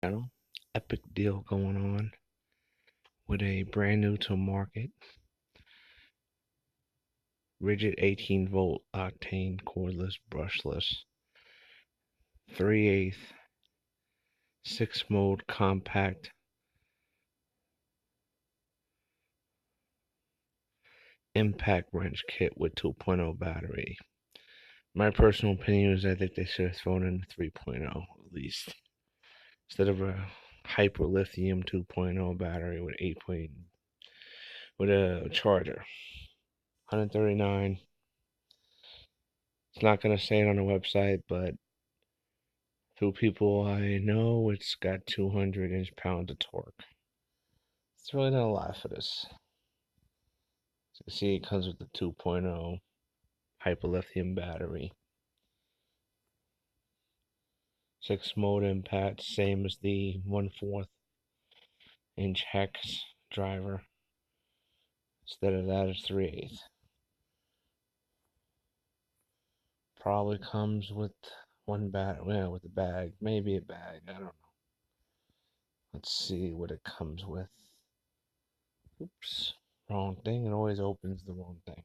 channel. Epic deal going on with a brand new to market Ridgid 18-volt octane cordless brushless 3/8 6-mode compact impact wrench kit with 2.0 battery. My personal opinion is I think they should have thrown in the 3.0 at least instead of a hyper lithium 2.0 battery with 8 point with a charger. 139. It's not gonna say it on the website, but through people I know, it's got 200 inch-pounds of torque. It's really not a lot for this. So you see, it comes with the 2.0 hyperlithium battery. 6-mode impact, same as the 1/4 inch hex driver. Instead of that, it's 3/8. Probably comes with one battery, yeah, with a bag, maybe a bag, I don't know. Let's see what it comes with. Oops, wrong thing. It always opens the wrong thing.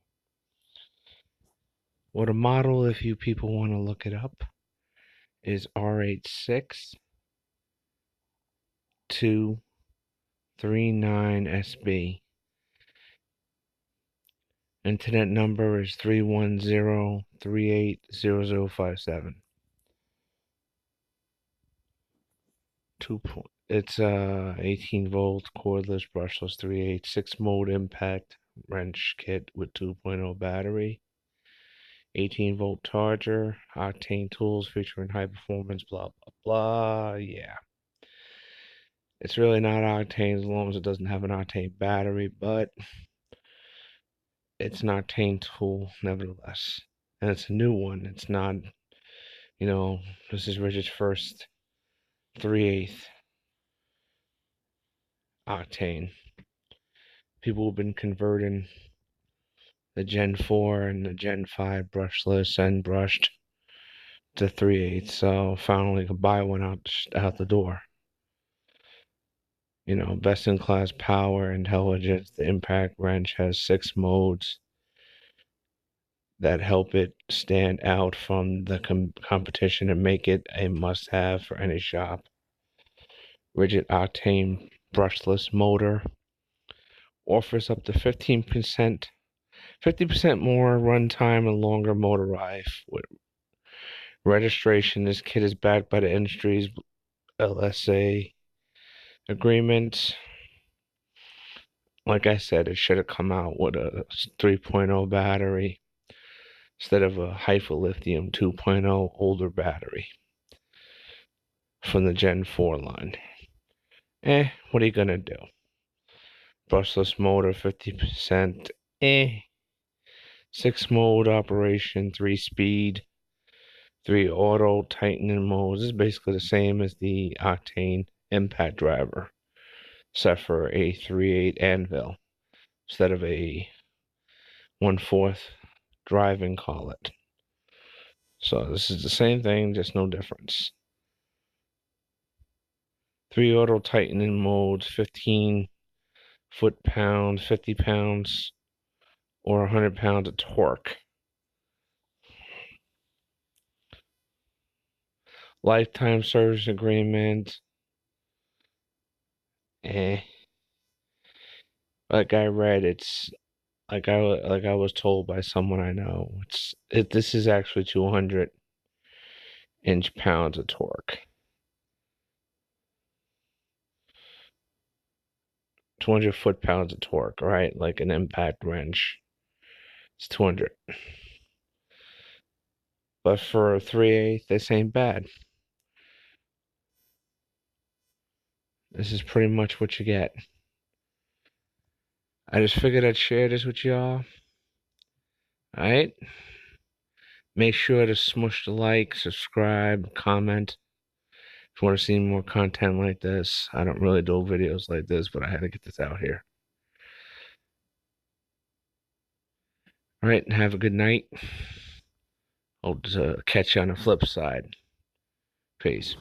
Well, the model, if you people want to look it up, is R86-239SB. Internet number is 310-380057. It's 18-volt cordless brushless 3/8 6-mode impact wrench kit with 2.0 battery. 18-volt charger, octane tools featuring high performance, blah, blah, blah. Yeah. It's really not octane as long as it doesn't have an octane battery, but it's an octane tool nevertheless. And it's a new one. It's not, this is Ridgid's first 3/8 octane. People have been converting the Gen 4 and the Gen 5 brushless and brushed to 3/8, so finally could buy one out the door. Best in class power, intelligence. The impact wrench has 6 modes that help it stand out from the competition and make it a must have for any shop. Ridgid octane brushless motor offers up to 50% more runtime and longer motor life. With registration, this kit is backed by the industry's LSA agreement. Like I said, it should have come out with a 3.0 battery instead of a hyperlithium 2.0 older battery from the Gen 4 line. What are you gonna do? Brushless motor, 50%. 6-mode operation, 3-speed, 3 auto tightening modes. This is basically the same as the octane impact driver, except for a 3/8 anvil instead of a 1/4 driving collet. So this is the same thing, just no difference. 3 auto tightening modes, 15 foot-pounds, 50 pounds, or 100 pounds of torque. Lifetime service agreement. Like I read, it's like I was told by someone I know. This is actually 200 inch-pounds of torque. 200 foot-pounds of torque, right? Like an impact wrench. It's 200. But for a 3/8, this ain't bad. This is pretty much what you get. I just figured I'd share this with y'all. Alright? Make sure to smush the like, subscribe, comment. If you want to see more content like this. I don't really do videos like this, but I had to get this out here. Alright, have a good night. Hope to catch you on the flip side. Peace.